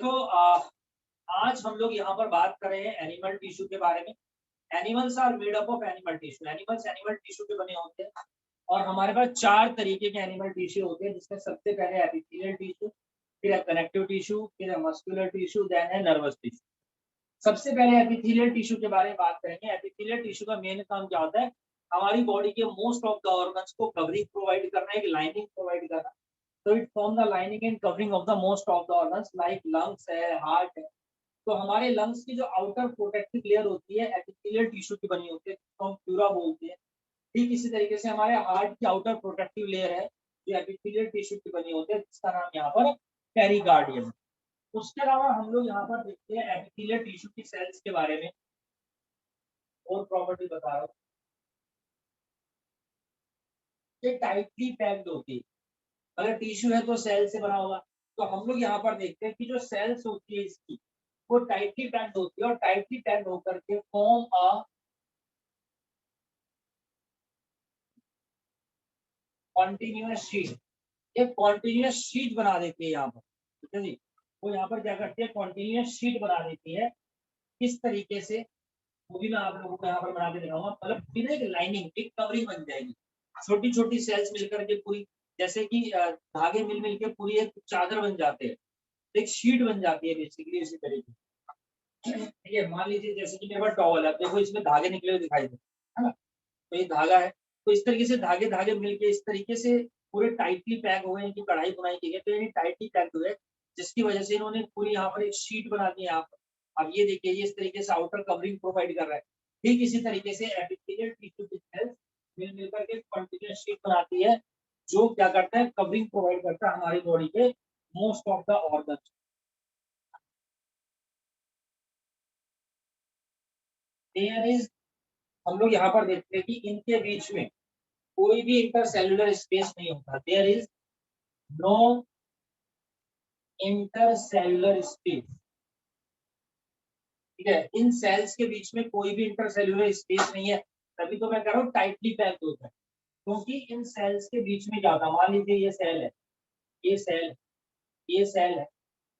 तो आज हम लोग यहाँ पर बात कर रहे हैं एनिमल टिश्यू के बारे में। Animals are made up of animal tissue. Animals animal tissue के बने होते हैं और हमारे पास 4 तरीके के एनिमल टिश्यू होते हैं, जिसमें सबसे पहले एपिथेलियल टिश्यू, फिर है कनेक्टिव टिश्यू, फिर है मस्कुलर टिश्यू, देन है नर्वस टिश्यू। सबसे पहले एपिथेलियल टिश्यू के बारे में बात करेंगे। एपिथेलियल टिश्यू का मेन काम क्या होता है? हमारी बॉडी के मोस्ट ऑफ द ऑर्गन्स को कवरिंग प्रोवाइड करना, एक लाइनिंग प्रोवाइड करना। तो it form the lining and covering of the most of the organs like lungs है, हार्ट है। तो हमारे लंग्स की जो आउटर प्रोटेक्टिव लेयर होती है एपिथेलियल टिश्यू की बनी होती है, जिसको हम प्यूरा बोलते हैं। ठीक इसी तरीके से हमारे हार्ट की आउटर प्रोटेक्टिव लेयर है जो एपिथेलियल टिश्यू की बनी होती है, जिसका नाम यहाँ पर पेरिकार्डियम है। उसके अलावा हम लोग यहाँ पर देखते हैं एपिथेलियल टिश्यू की सेल्स के बारे में और प्रॉपर्टी बता रहा हूँ। ये टाइटली पैक्ड होती है। अगर टिश्यू है तो सेल से बना होगा। तो हम लोग यहाँ पर देखते हैं कि जो सेल्स होती है इसकी, वो टाइटली पैक्ड होती है और टाइटली पैक्ड होकर के फॉर्म अ कॉन्टिन्यूअस शीट। एक कॉन्टिन्यूअस शीट बना देती है यहाँ पर। ठीक है जी। वो यहाँ पर क्या करती है? कॉन्टिन्यूअस शीट बना देती है। किस तरीके से, वो भी मैं आप लोगों को यहाँ पर बना के दिखाऊंगा। मतलब फिर एक लाइनिंग, एक कवरिंग बन जाएगी। छोटी छोटी सेल्स मिलकर के पूरी, जैसे कि धागे मिल मिल के पूरी एक चादर बन जाते हैं, एक शीट बन जाती है बेसिकली इसी तरीके। ठीक है, मान लीजिए जैसे कि मेरे पास टॉवल है, देखो इसमें धागे निकले हुए दिखाई दे, है ना? तो ये धागा है। तो इस तरीके से धागे धागे मिलके इस तरीके से पूरे टाइटली पैक हो गए, इनकी कढ़ाई बुनाई की गई, तो ये टाइटली पैक हुए, जिसकी वजह से इन्होंने पूरी यहाँ पर एक शीट बना दी है यहाँ पर। अब ये देखिए, ये इस तरीके से आउटर कवरिंग प्रोवाइड कर रहा है। ठीक इसी तरीके से एपिथेलियल टिश्यू की सेल्स मिल मिलकर के कंटीन्यूअस शीट बनाती है, जो क्या करता है? कवरिंग प्रोवाइड करता है हमारी बॉडी के most of the organ. There is, हम लोग यहाँ पर देखते हैं कि इनके बीच में कोई भी इंटरसेल्युलर स्पेस नहीं होता। There is no intercellular space. ठीक है, इन सेल्स के बीच में कोई भी इंटरसेल्युलर स्पेस नहीं है। तभी तो मैं कह रहा हूँ टाइटली पैक्ड होता है, क्योंकि इन सेल्स के बीच में क्या होता है? मान लीजिए ये सेल है, ये सेल है, ये सेल है,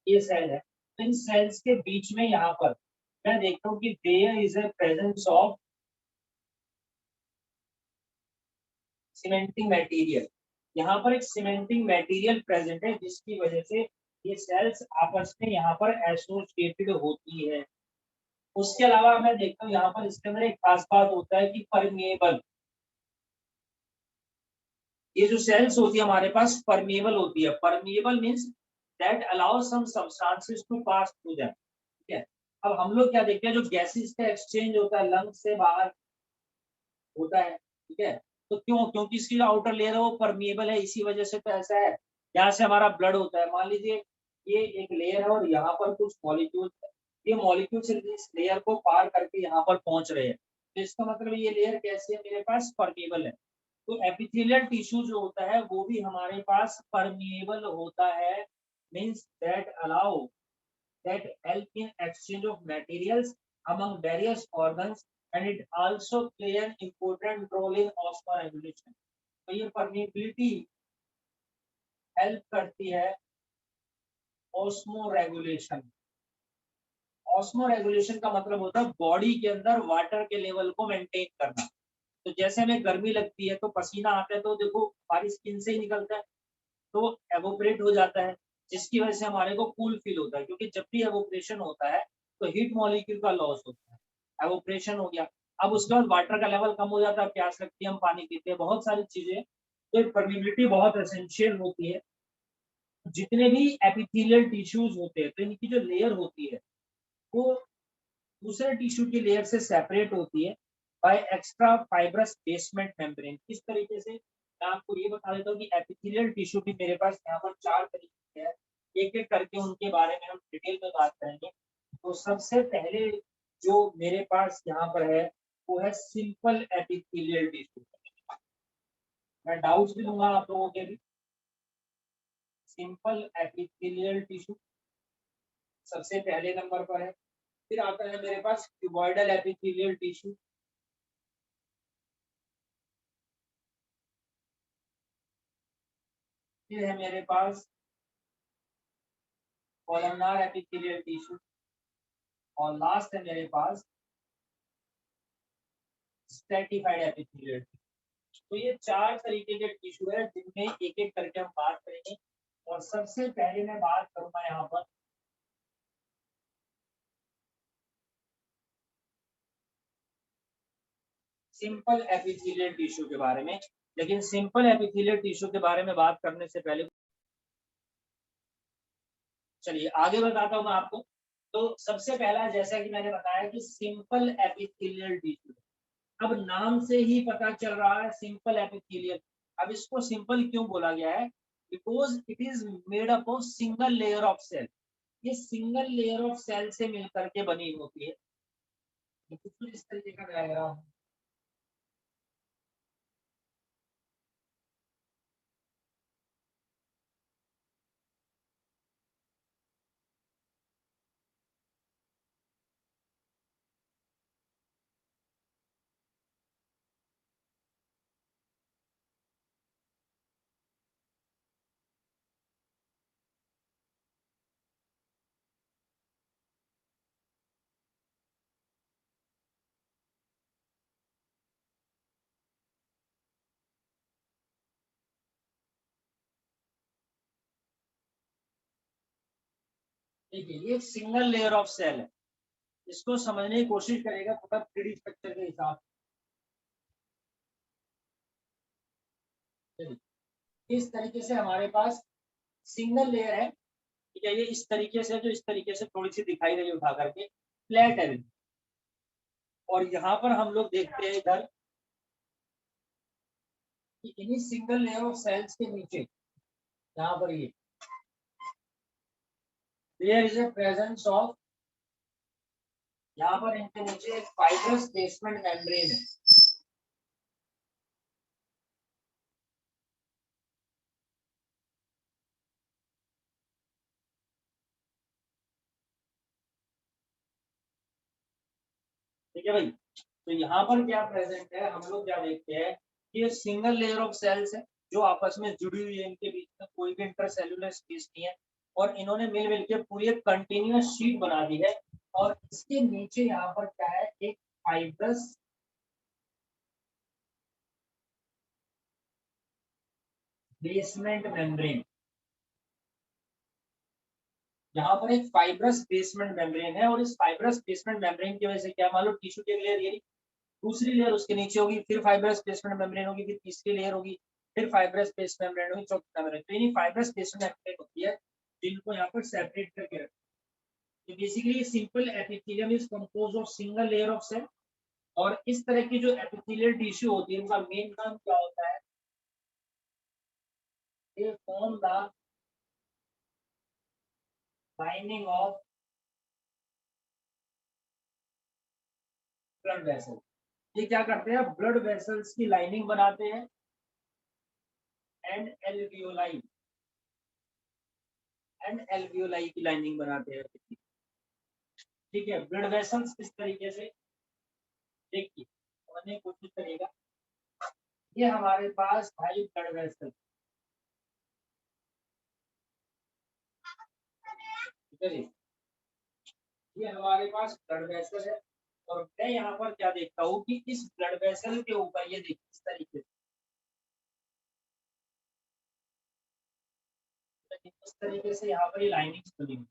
ये सेल है। तो इन सेल्स के बीच में यहाँ पर मैं देखता हूँ कि there is a presence of cementing material. यहाँ पर एक सीमेंटिंग मटेरियल प्रेजेंट है, जिसकी वजह से ये सेल्स आपस में यहाँ पर एसोसिएटेड होती है। उसके अलावा मैं देखता हूँ यहाँ पर इसके अंदर एक खास बात होता है कि परमेबल। ये जो सेल्स होती है हमारे पास परमेबल होती है। Permeable means that allow some substances to pass through them. ठीक है। अब हम लोग क्या देखते हैं, जो गैसेस का एक्सचेंज होता है लंग से बाहर होता है। ठीक है। तो क्यों? क्योंकि इसकी जो आउटर लेयर है वो परमिएबल है, इसी वजह से तो ऐसा है। यहाँ से हमारा ब्लड होता है, मान लीजिए ये एक लेयर है और यहाँ पर कुछ मॉलिक्यूल है। ये मॉलिक्यूल सिर्फ इस लेयर को पार करके यहाँ पर पहुंच रहे हैं। तो इसका मतलब ये लेयर कैसी है? मेरे पास परमिएबल है। तो एपिथेलियल टिश्यू जो होता है वो भी हमारे पास परमिएबल होता है। Means that allow, that help in exchange of materials among various organs, and it also play an important role in osmoregulation। तो ये permeability हेल्प करती है ऑस्मोरेगुलेशन। ऑस्मोरेगुलेशन का मतलब होता है बॉडी के अंदर वाटर के लेवल को मेंटेन करना। तो जैसे हमें गर्मी लगती है तो पसीना आता है, तो देखो हमारी स्किन से ही निकलता है, तो एवोपरेट हो जाता है, जिसकी वजह से हमारे को कूल फील होता है। क्योंकि जब भी एवोपरेशन होता है तो हीट मॉलिक्यूल का लॉस होता है। एवोपरेशन हो गया, अब उसके बाद वाटर का लेवल कम हो जाता है, प्यास लगती है, हम पानी पीते हैं, बहुत सारी चीजें। तो परमिबिलिटी बहुत एसेंशियल होती है। जितने भी एपिथेलियल टिश्यूज होते हैं तो इनकी जो लेयर होती है वो दूसरे टिश्यू की लेयर से सेपरेट होती है by extra fibrous basement membrane. किस तरीके से? मैं आपको ये बता देता हूँ कि एपिथेलियल टिश्यू भी मेरे पास यहाँ पर 4 तरीके हैं। एक एक करके उनके बारे में हम डिटेल में बात करेंगे। तो सबसे पहले जो मेरे पास यहाँ पर है वो है सिंपल एपिथेलियल टिश्यू। मैं डाउट्स भी दूंगा आप लोगों के भी। सिंपल एपिथेलियल टिश्यू सबसे पहले नंबर पर है। फिर आता है मेरे पास क्यूबॉइडल एपिथेलियल टिश्यू। फिर है मेरे पास कॉलमनार एपिथेलियल टिश्यू, और लास्ट है मेरे पास स्ट्रेटिफाइड एपिथेलियल। तो ये 4 तरीके के टिश्यू है जिनमें एक एक करके हम बात करेंगे। और सबसे पहले मैं बात करूंगा यहाँ पर सिंपल एपिथेलियल टिश्यू के बारे में। लेकिन सिंपल एपिथेलियल टिश्यू के बारे में बात करने से पहले चलिए आगे बताता हूँ मैं आपको। तो सबसे पहला, जैसा कि मैंने बताया कि सिंपल एपिथेलियल टिश्यू, अब नाम से ही पता चल रहा है सिंपल एपिथेलियल। अब इसको सिंपल क्यों बोला गया है? Because it is made up of single layer of cell. ये सिंगल लेयर ऑफ सेल से मिलकर के बनी होती है। तो इस तरीके का डायग्राम, देखिए ये सिंगल लेयर ऑफ सेल है। इसको समझने की कोशिश करेगा थोड़ा 3D स्ट्रक्चर के हिसाब से। इस तरीके से हमारे पास सिंगल लेयर है, ठीक है। ये इस तरीके से, जो इस तरीके से थोड़ी सी दिखाई रही है उठा करके, फ्लैट है। और यहाँ पर हम लोग देखते हैं इधर कि इन्हीं सिंगल लेयर ऑफ सेल्स के नीचे, यहाँ पर ये there is a presence of, यहाँ पर इनके नीचे एक फाइब्रस बेसमेंट मेम्ब्रेन है। ठीक है भाई। तो यहाँ पर क्या प्रेजेंट है, हम लोग क्या देखते हैं कि ये सिंगल लेयर ऑफ सेल्स है जो आपस में जुड़ी हुई है। इनके बीच में कोई भी इंटरसेल्युलर स्पेस नहीं है, और इन्होंने मिल मिल के पूरी एक कंटिन्यूअस शीट बना दी है। और इसके नीचे यहाँ पर क्या है, एक फाइब्रस बेसमेंट मेम्ब्रेन। यहाँ पर एक फाइब्रस बेसमेंट मेम्ब्रेन है, और इस फाइब्रस बेसमेंट मेम्ब्रेन की वजह से क्या, मान लो टिश्यू की लेयर, ये दूसरी लेयर उसके नीचे होगी, फिर फाइब्रस बेसमेंट मेम्ब्रेन होगी, फिर तीसरी लेयर होगी, फिर फाइब्रस बेसमेंट मेम्ब्रेन होगी, चौथी मेम्ब्रेन। तो ये फाइब्रस बेसमेंट मेम्ब्रेन होती है जिनको यहाँ पर सेपरेट करके रखते हैं। तो basically simple epithelium is composed of single layer of cell. और इस तरह की जो एपिथेलियल टिश्यू होती है, उनका मेन काम क्या होता है, they form the lining of blood vessel. ये क्या करते हैं, ब्लड वेसल्स की लाइनिंग बनाते हैं। एंड एल्वियोलाई, एंड एल्वियोलाई की लाइनिंग बनाते हैं। ठीक है, ब्लड वेसल्स किस तरीके से, देखिए समझने की कोशिश करिएगा। ये हमारे पास भाई ब्लड वेसल, ठीक है जी। ये हमारे पास ब्लड वेसल है, और मैं यहाँ पर क्या देखता हूँ कि इस ब्लड वेसल के ऊपर ये देखिए इस तरीके से, इस तरीके से यहाँ पर ये लाइनिंग्स बनी हुई।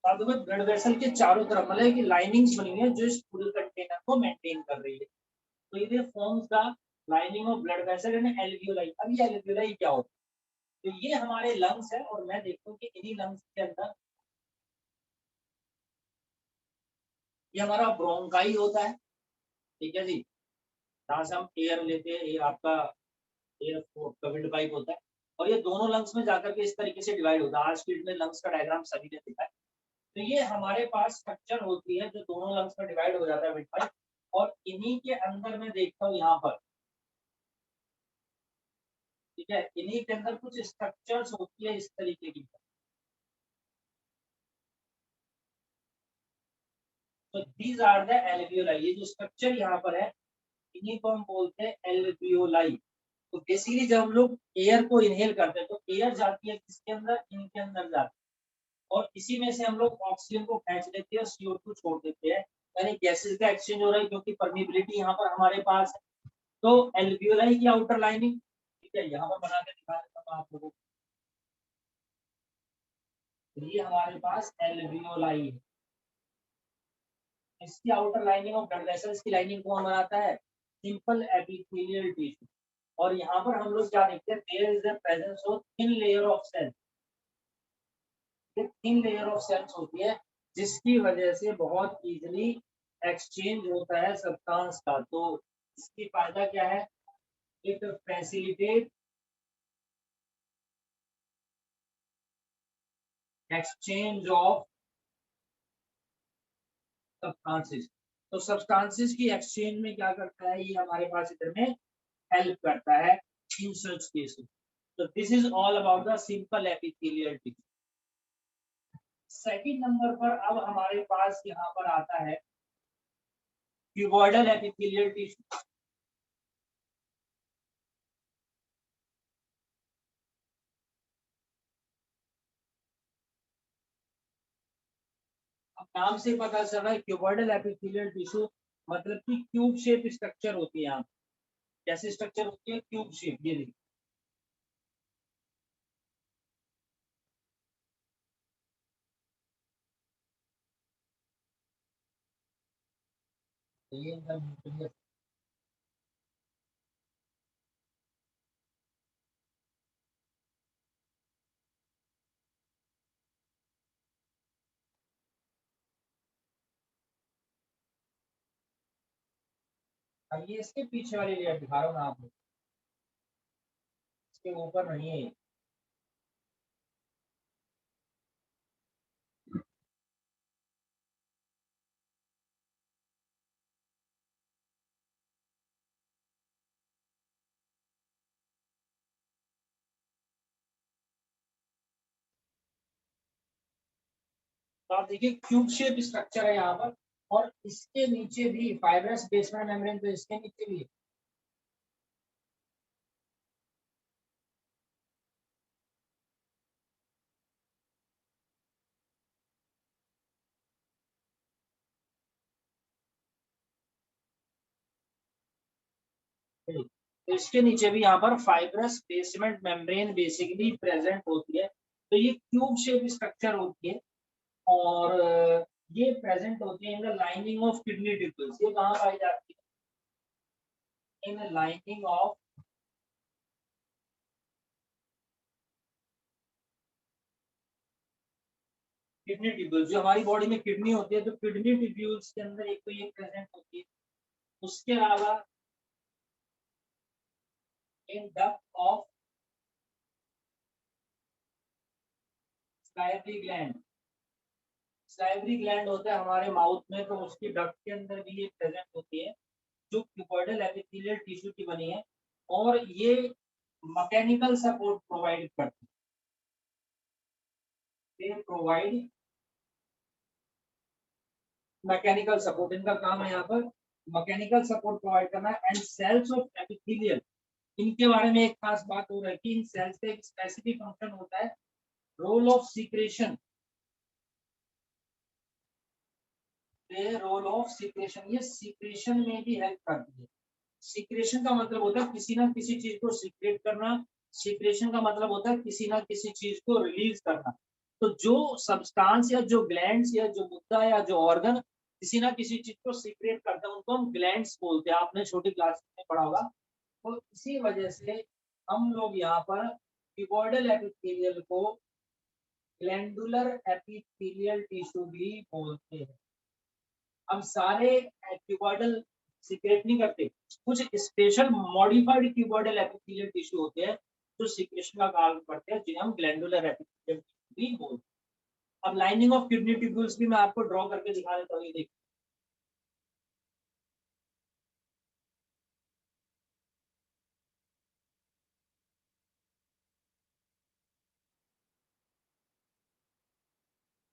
साथ में ब्लड वेसल के चारों तरफ मतलब कि लाइनिंग्स बनी हुई है जो इस पूरे कंटेनर को मेंटेन कर रही है। तो ये forms the lining of blood vessel and alveoli. अब ये एल्वियोलाई क्या होता है, तो ये हमारे लंग्स है, और मैं देखता हूँ कि इन्हीं लंग्स के अंदर ये हमारा ब्रोंकाई होता है। ठीक है जी, जहाँ से हम एयर लेते हैं, ये आपका एयर विंड पाइप होता है। और ये दोनों लंग्स में जाकर के इस तरीके से डिवाइड होता है। आज की में लंग्स का डायग्राम सभी ने देखा है। तो ये हमारे पास स्ट्रक्चर होती है जो दोनों लंग्स में डिवाइड हो जाता है विंड पाइप। और इन्हीं के अंदर मैं देखता हूँ यहाँ पर ठीक है, इन्हीं के अंदर कुछ स्ट्रक्चर्स होती है इस तरीके की। तो दीज आर द एल्वियोलाई, ये जो स्ट्रक्चर यहाँ पर है इन्हीं को हम बोलते हैं एल्वियोलाई। तो बेसिकली जब हम लोग एयर को इनहेल करते हैं तो एयर जाती है किसके अंदर, इनके अंदर जाती है, और इसी में से हम लोग ऑक्सीजन को खींच लेते हैं, CO2 छोड़ देते हैं, यानी गैसेस का एक्सचेंज हो रहा है क्योंकि परमिबिलिटी यहाँ पर हमारे पास है। तो एल्वियोलाई की आउटर लाइनिंग, ठीक है, यहाँ पर बना के दिखा देता हूँ आप लोगों को। ये हमारे पास एल्वियोलाई है, इसकी आउटर लाइनिंग और ब्लड वेसल्स की लाइनिंग कौन बनाता है, सिंपल एपिथेलियल टिश्यू। और यहाँ पर हम लोग क्या देखते हैं, there is the presence of thin layer of cell, thin layer of cells होती है जिसकी वजह से बहुत इजीली एक्सचेंज होता है सब्सटेंस का। तो इसकी फायदा क्या है, it facilitate exchange of substances. तो सब्सटेंसेस की एक्सचेंज में क्या करता है, ये हमारे पास इधर में हेल्प करता है इन सच केसेस। तो this is all about the simple epithelial tissue. Second number पर अब हमारे पास यहाँ पर आता है क्यूबॉइडल एपिथेलियल टिश्यू। अब नाम से पता चल रहा है क्यूबॉइडल एपिथेलियल टिश्यू मतलब कि क्यूब शेप स्ट्रक्चर होती है यहाँ। कैसी स्ट्रक्चर होती है, क्यूब शेप। ये देखिए, ये एकदम ये इसके पीछे वाली लेयर दिखा रहा हूँ मैं आपको, इसके ऊपर नहीं है। तो आप देखिए क्यूब शेप स्ट्रक्चर है यहाँ पर, और इसके नीचे भी फाइब्रस बेसमेंट मेम्ब्रेन, तो इसके नीचे भी है। तो इसके नीचे भी यहाँ पर fibrous basement membrane basically present होती है। तो ये क्यूब शेप स्ट्रक्चर होती है, और ये प्रेजेंट होती है in the lining of kidney tubules. ये कहाँ पाई जाती है, इन लाइनिंग ऑफ किडनी ट्यूब्यूल्स। जो हमारी बॉडी में किडनी होती है तो किडनी ट्यूब्यूल्स के अंदर एक तो ये प्रेजेंट होती है, उसके अलावा इन डक्ट ऑफ साइवरी ग्लैंड। साइवरी ग्लैंड होता है हमारे माउथ में, तो उसकी डक्ट के अंदर भी ये प्रेजेंट होती है जो क्यूबॉइडल एपिथेलियल टिश्यू की बनी है, और ये मैकेनिकल सपोर्ट प्रोवाइड करती है। दे प्रोवाइड मैकेनिकल सपोर्ट, इनका काम है यहाँ पर मैकेनिकल सपोर्ट प्रोवाइड करना। एंड सेल्स ऑफ एपिथेलियल, इनके बारे में एक खास बात हो रहा है कि इन सेल्स का एक स्पेसिफिक फंक्शन होता है, role of secretion. Role of secretion, ये सीक्रेशन में भी हेल्प करती है। सीक्रेशन का मतलब होता है किसी ना किसी चीज को सीक्रेट करना, सीक्रेशन का मतलब होता है किसी ना किसी चीज को रिलीज करना। तो जो सब्सटेंस या जो ग्लैंड्स या जो मुद्दा या जो ऑर्गन किसी ना किसी चीज को सीक्रेट करते हैं उनको हम ग्लैंड्स बोलते हैं, आपने छोटी क्लास में पढ़ा होगा। तो इसी वजह से हम लोग यहाँ पर क्यूबॉइडल एपिथेलियल को ग्लैंडुलर एपिथेलियल टिश्यू भी बोलते हैं। हम सारे क्यूबॉइडल सीक्रेट नहीं करते, कुछ special modified cuboidal epithelial tissue होते हैं जो सीक्रेशन का काम करते हैं, जिन्हें हम ग्लैंडुलर एपिथेलियल भी बोलते हैं। अब लाइनिंग ऑफ किडनी ट्यूब्यूल्स भी मैं आपको ड्रॉ करके दिखा देता हूँ, ये देखिए।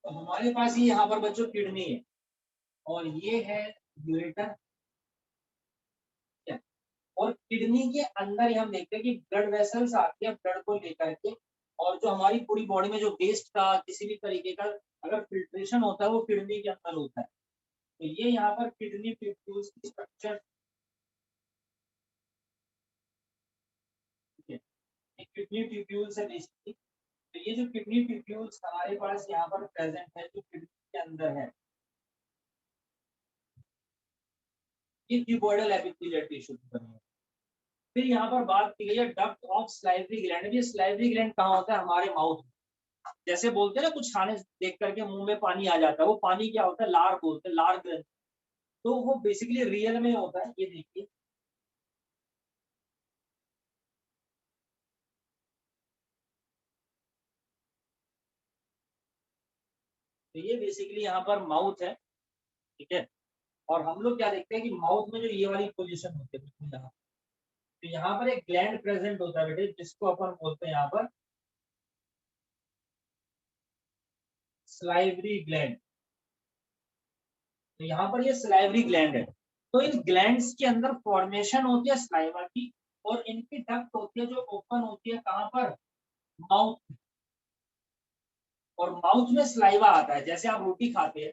तो हमारे पास ये यहाँ पर बच्चों किडनी है और ये है यूरेटर। और किडनी के अंदर ही हम देखते हैं कि ब्लड वेसल्स आती है ब्लड को लेकर के, और जो हमारी पूरी बॉडी में जो वेस्ट का किसी भी तरीके का अगर फिल्ट्रेशन होता है वो किडनी के अंदर होता है। तो ये यहाँ पर किडनी ट्यूब्यूल्स की स्ट्रक्चर, किडनी ट्यूब्यूल्स है बेसिकली। तो ये जो किडनी ट्यूब्यूल्स हमारे पास यहाँ पर प्रेजेंट है जो किडनी के अंदर है, ये क्यूबॉइडल एपिथेलियल टिश्यू की बनी है। फिर यहाँ पर बात की गई है डक्ट ऑफ स्लाइवरी ग्लैंड। ये स्लाइवरी ग्लैंड कहाँ होता है? हमारे माउथ में। जैसे बोलते हैं ना कुछ खाने देख करके मुंह में पानी आ जाता है, वो पानी क्या होता है? लार बोलते हैं, लार ग्रंथि। तो वो बेसिकली रियल में होता है, ये देखिए। तो ये बेसिकली यहाँ पर माउथ है, ठीक है। और हम लोग क्या देखते हैं कि माउथ में जो ये वाली पोजीशन होती है बिल्कुल यहाँ, तो यहाँ पर एक ग्लैंड प्रेजेंट होता है बेटे, जिसको अपन बोलते हैं यहाँ पर स्लाइवरी ग्लैंड। तो यहाँ पर ये स्लाइवरी ग्लैंड है। तो इन ग्लैंड्स के अंदर फॉर्मेशन होती है स्लाइवा की, और इनकी डक्ट होती है जो ओपन होती है कहाँ पर? माउथ। और माउथ में स्लाइवा आता है। जैसे आप रोटी खाते हैं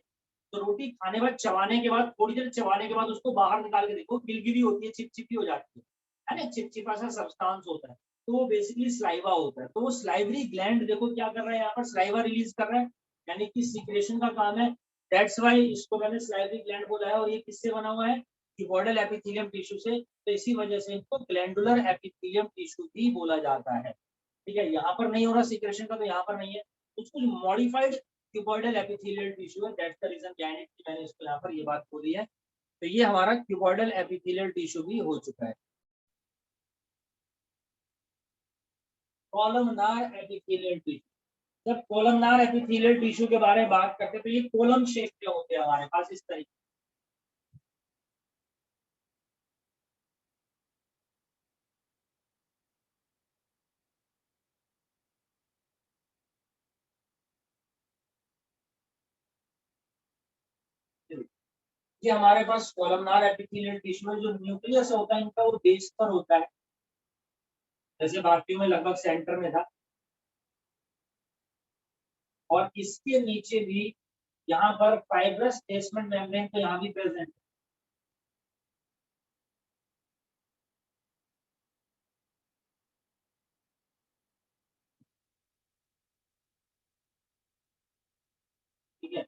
तो रोटी खाने के बाद चबाने के बाद थोड़ी देर चबाने के बाद उसको बाहर निकाल के देखो, गिलगिली होती है, चिपचिपी हो जाती है ना, चिपचिपा सा सब्सटेंस होता है। तो वो बेसिकली स्लाइवा होता है। तो वो स्लाइवरी ग्लैंड देखो क्या कर रहा है, यहाँ पर स्लाइवा रिलीज कर रहा है, यानी कि सिक्रेशन का काम है। दैट्स वाई इसको मैंने स्लाइवरी ग्लैंड बोला है। और ये किससे बना हुआ है? क्यूबॉइडल एपिथेलियम टिश्यू से। तो इसी वजह से इनको ग्लैंडुलर एपिथेलियम टिश्यू भी बोला जाता है। ठीक है, यहाँ पर नहीं हो रहा सिक्रेशन का, तो यहाँ पर नहीं है। कुछ कुछ मॉडिफाइड क्यूबॉइडल एपिथेलियल टिश्यू है, that's the reason behind it कि मैंने इसको यहाँ पर ये बात बोली है। तो ये हमारा क्यूबॉइडल एपिथेलियल टिश्यू भी हो चुका है। Columnar epithelial tissue. जब कॉलमनार एपिथेलियल टिश्यू के बारे में बात करते हैं तो ये कॉलम शेप के होते हैं हमारे पास इस तरीके। ये हमारे पास कॉलमनार एपिथेलियल टिश्यू में जो न्यूक्लियस होता है इनका वो बेस पर होता है, जैसे बाकियों में लगभग सेंटर में था। और इसके नीचे भी यहाँ पर फाइब्रस बेसमेंट मेम्ब्रेन तो यहाँ भी प्रेजेंट है। ठीक है,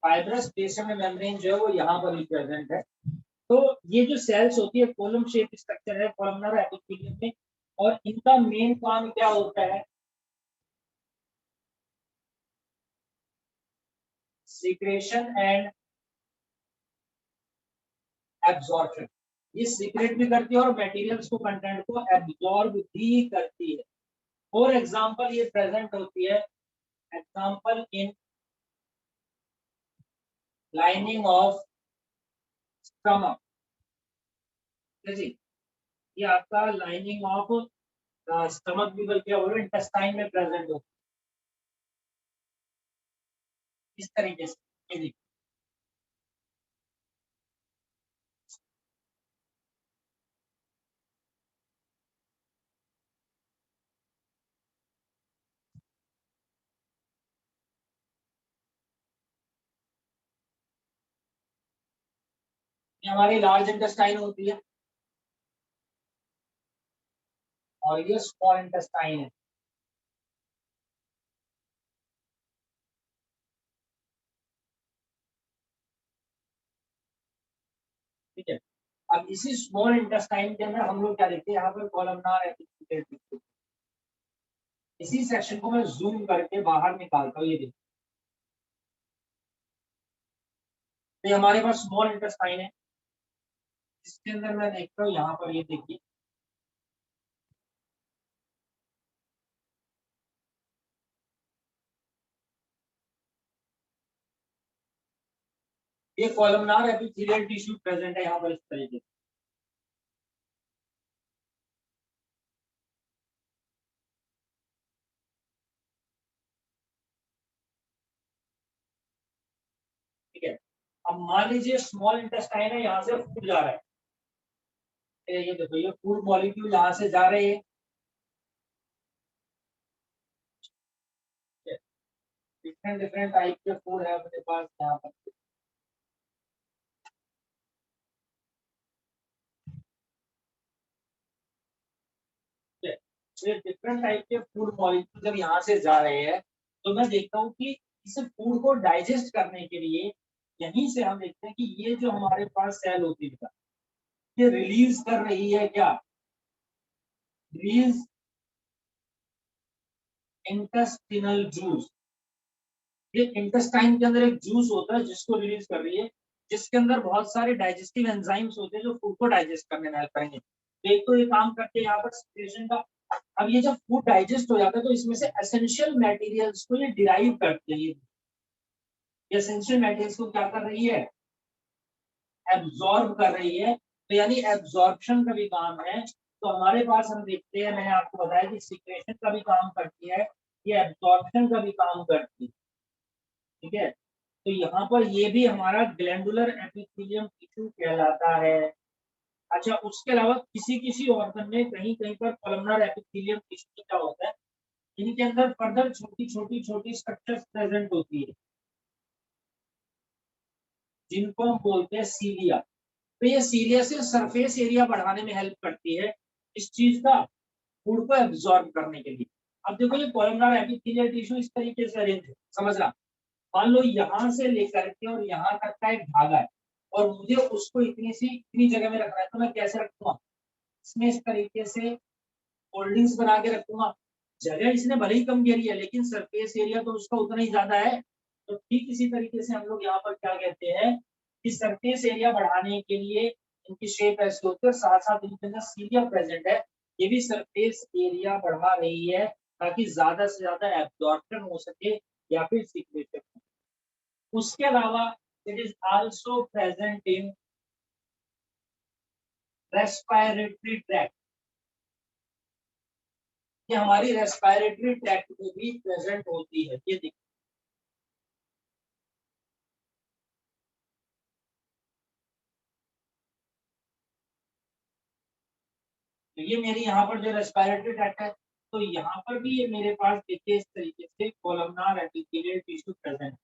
फाइब्रस बेसमेंट मेम्ब्रेन जो है वो यहाँ पर भी प्रेजेंट है। तो ये जो सेल्स होती है कॉलम शेप स्ट्रक्चर है कॉलमनर एपिथेलियम में। और इनका मेन काम क्या होता है? Secretion and absorption. ये सीक्रेट भी करती है और मटेरियल्स को कंटेंट को एब्जॉर्ब भी करती है। फॉर एग्जांपल ये प्रेजेंट होती है, example in lining of stomach. जी, ये आपका लाइनिंग ऑफ स्टमक भी बल्कि और इंटेस्टाइन में प्रेजेंट होती है इस तरीके से। ये देखिए, ये हमारी लार्ज इंटेस्टाइन होती है और ये स्मॉल इंटेस्टाइन है। ठीक है, अब इसी स्मॉल इंटेस्टाइन के अंदर हम लोग क्या देखते हैं, यहाँ पर कॉलमनार एपिथेलियल। इसी सेक्शन को मैं जूम करके बाहर निकालता हूँ, ये देखिए। तो ये हमारे पास स्मॉल इंटेस्टाइन है, इसके अंदर मैं देखता हूँ यहाँ पर, ये देखिए। ये कॉलमनार एपिथेलियल टिश्यू प्रेजेंट है यहाँ पर इस तरीके से। अब मान लीजिए स्मॉल इंटेस्टाइन है, यहाँ से फूड जा रहा है, ये देखो ये फूड मॉलिक्यूल यहाँ से जा रहे हैं, डिफरेंट डिफरेंट टाइप के फूड है अपने पास यहाँ पर। डिफरेंट टाइप के फूड मॉलिक्यूल जब यहाँ से जा रहे हैं तो मैं देखता हूँ कि इस फूड को डाइजेस्ट करने के लिए यहीं से हम देखते हैं कि ये जो हमारे पास सेल होती है ये रिलीज कर रही है क्या, रिलीज इंटेस्टिनल जूस। ये इंटेस्टाइन के अंदर एक जूस होता है जिसको रिलीज कर रही है, जिसके अंदर बहुत सारे डाइजेस्टिव एंजाइम्स होते हैं जो फूड को डाइजेस्ट करने में हेल्प करेंगे। तो एक तो ये काम करते हैं यहाँ पर सिक्रेशन का। अब ये जब फूड डाइजेस्ट हो जाता है तो इसमें से एसेंशियल मटेरियल्स को ये डिराइव करते हैं, ये एसेंशियल मटेरियल्स को क्या कर रही है, एब्जॉर्ब कर रही है। तो यानी एब्जॉर्प्शन का भी काम है। तो हमारे पास हम देखते हैं, मैंने आपको बताया कि सिक्रेशन का भी काम करती है, ये एब्जॉर्प्शन का भी काम करती है, ठीक है। तो यहाँ पर ये भी हमारा ग्लैंडुलर एपिथेलियम टिश्यू कहलाता है। अच्छा, उसके अलावा किसी किसी ऑर्गन में कहीं कहीं पर कोलमनर एपिथेलियम टिश्यू क्या होता है, इनके अंदर फर्दर छोटी छोटी छोटी स्ट्रक्चर्स प्रेजेंट होती है जिनको हम बोलते हैं सीलिया। तो ये सीलिया से सरफेस एरिया बढ़ाने में हेल्प करती है इस चीज का, फूड को एब्जॉर्ब करने के लिए। अब देखो ये कोलमनर एपिथेलियल टिश्यू इस तरीके से अरेंज है, समझ रहा। मान लो यहाँ से लेकर के और यहाँ तक का एक धागा है और मुझे उसको इतनी जगह में रखना है, तो मैं कैसे रखूंगा, इसमें इस तरीके से होल्डिंग्स बना के रखूंगा। जगह इसने भले ही कम घेरी है लेकिन सरफेस एरिया तो उसका उतना ही ज्यादा है। तो ठीक इसी तरीके से हम लोग यहाँ पर क्या कहते हैं कि सरफेस एरिया बढ़ाने के लिए इनकी शेप ऐसी होती है और साथ साथ इनके अंदर सीलिया प्रेजेंट है, ये भी सरफेस एरिया बढ़ा रही है ताकि ज्यादा से ज्यादा एब्जॉर्प्शन हो सके या फिर सिक्रेशन हो। उसके अलावा it is also present in respiratory tract, ये हमारी रेस्पिरेटरी ट्रैक्ट में भी प्रेजेंट होती है। ये देखिए तो ये मेरी यहाँ पर जो रेस्पिरेटरी ट्रैक्ट है, तो यहाँ पर भी ये मेरे पास देखिए इस तरीके से कोलमनार एपिथेलियल टिश्यू प्रेजेंट है।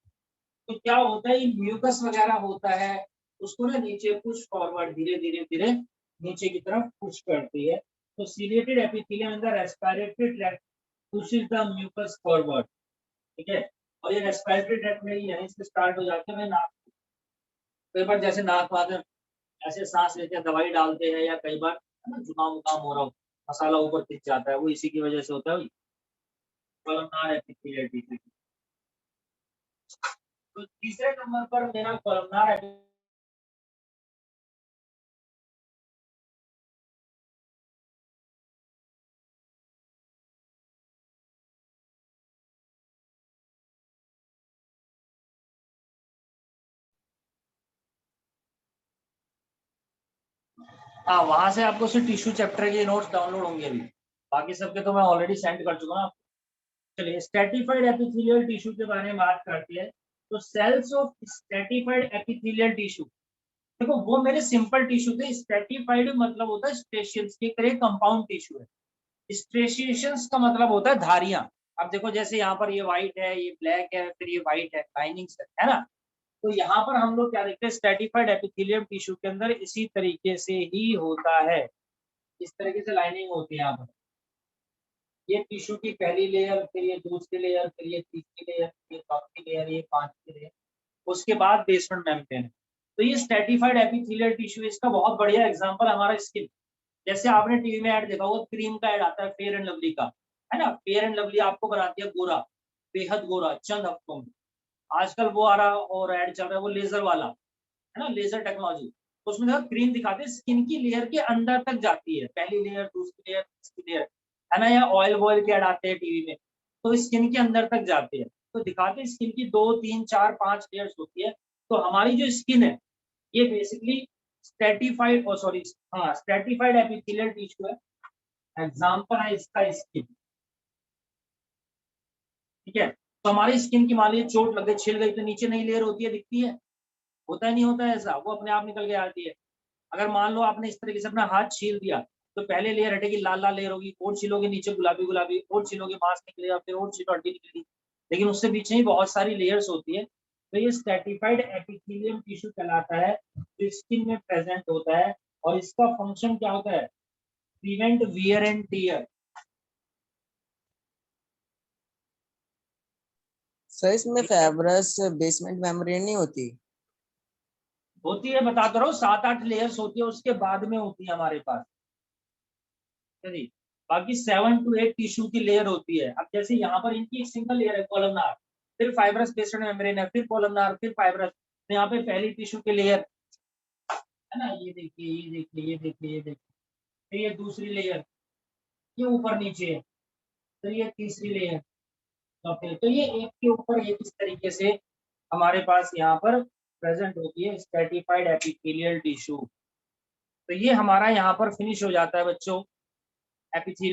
तो क्या होता है, ये म्यूकस वगैरह होता है उसको ना नीचे पुश फॉरवर्ड धीरे धीरे धीरे नीचे की तरफ पुश करती है। तो ciliated epithelium in the respiratory tract pushes the mucus forward, ठीक है। और ये रेस्पिरेटरी ट्रैक्ट में यहीं से स्टार्ट हो जाते हैं नाक, कई बार जैसे नाक वाले ऐसे सांस लेते हैं दवाई डालते हैं, या कई बार है ना जुकाम उकाम हो रहा हो मसाला ऊपर खिंच जाता है, वो इसी की वजह से होता है। Columnar epithelial tissue. तो तीसरे नंबर पर मेरा कोलमनार, हाँ वहां से आपको सिर्फ टिश्यू चैप्टर के नोट्स डाउनलोड होंगे अभी, बाकी सबके तो मैं ऑलरेडी सेंड कर चुका हूँ आपको। चलिए स्ट्रेटिफाइड एपिथेलियल टिश्यू के बारे में बात करते हैं। तो cells of stratified epithelial tissue, देखो वो मेरे सिंपल टिश्यू थे, स्ट्रेटिफाइड मतलब होता है स्ट्रेशियंस की तरह कंपाउंड टिश्यू है, स्ट्रेशियंस का मतलब होता है धारियां। अब देखो जैसे यहाँ पर ये व्हाइट है, ये ब्लैक है, फिर ये व्हाइट है, लाइनिंग्स है ना। तो यहाँ पर हम लोग क्या देखते हैं, स्ट्रेटिफाइड एपिथेलियम टिश्यू के अंदर इसी तरीके से ही होता है, इस तरीके से लाइनिंग होती है यहाँ पर। ये टिश्यू की पहली लेयर, फिर ये दूसरी लेयर, फिर ये तीसरी लेयर, फिर ये चौथी लेयर, ये पांचवी लेयर, उसके बाद बेसमेंट मेम्ब्रेन। तो ये स्ट्रेटिफाइड एपिथेलियल टिश्यू, इसका बहुत बढ़िया एग्जांपल हमारा स्किन। जैसे आपने टीवी में ऐड देखा होगा, क्रीम का ऐड आता है फेयर एंड लवली का, है ना। फेयर एंड लवली आपको बनाती है गोरा, बेहद गोरा चंद हफ्तों में। आजकल वो आ रहा और ऐड चल रहा है वो लेजर वाला, है ना, लेजर टेक्नोलॉजी। तो उसमें देखो क्रीम दिखाते हैं स्किन की लेयर के अंदर तक जाती है, पहली लेयर, दूसरी लेयर, तीसरी लेयर, है ना। या ऑयल वॉयल के ऐड आते हैं टीवी में, तो स्किन के अंदर तक जाते हैं। तो दिखाते हैं स्किन की 2 3 4 5 लेयर्स होती है। तो हमारी जो स्किन है ये बेसिकली स्ट्रेटिफाइड, सॉरी, हाँ स्ट्रेटिफाइड एपिथेलियल टिश्यू है। एग्जाम्पल है इसका स्किन, ठीक है। तो हमारी स्किन की मान लीजिए चोट लग गई, छिल गई, तो नीचे नई लेयर होती है, दिखती है, होता है नहीं होता है ऐसा, वो अपने आप निकल के आती है। अगर मान लो आपने इस तरीके से अपना हाथ छील दिया तो पहले लेयर हटेगी, लाल लाल लेयर होगी, और छीलोगे नीचे गुलाबी गुलाबी, और छीलोगे मांस निकलेगा, फिर और छीलो हड्डी निकलेगी, लेकिन उससे बीच में बहुत सारी लेयर्स होती है। तो ये स्ट्रैटिफाइड एपिथेलियम टिश्यू कहलाता है, जो स्किन में प्रेजेंट होता है, और इसका फंक्शन क्या होता है? Prevent wear and tear. Sir इसमें फाइब्रस बेसमेंट मेम्ब्रेन नहीं होती? होती है, बताता रहा हूँ, 7-8 लेयर्स होती है, उसके बाद में होती है हमारे पास। जी, बाकी 7 to 8 टिश्यू की लेयर होती है। अब जैसे यहाँ पर इनकी एक सिंगल लेयर है कॉलमनार, फिर फाइब्रस बेस्ड मेम्ब्रेन है, फिर कॉलमनार, फिर फाइब्रस। तो यहाँ पे पहली टिश्यू की लेयर है ना, ये देखिए, ये देखिए, ये देखिए, ये देखिए, फिर ये दूसरी लेयर, ये ऊपर नीचे है, फिर ये तीसरी लेयर, तो ये एक के ऊपर एक इस तरीके से हमारे पास यहाँ पर प्रेजेंट होती है स्ट्रैटिफाइड एपिथेलियल टिश्यू। तो ये हमारा यहाँ पर फिनिश हो जाता है बच्चों एपिथेलियल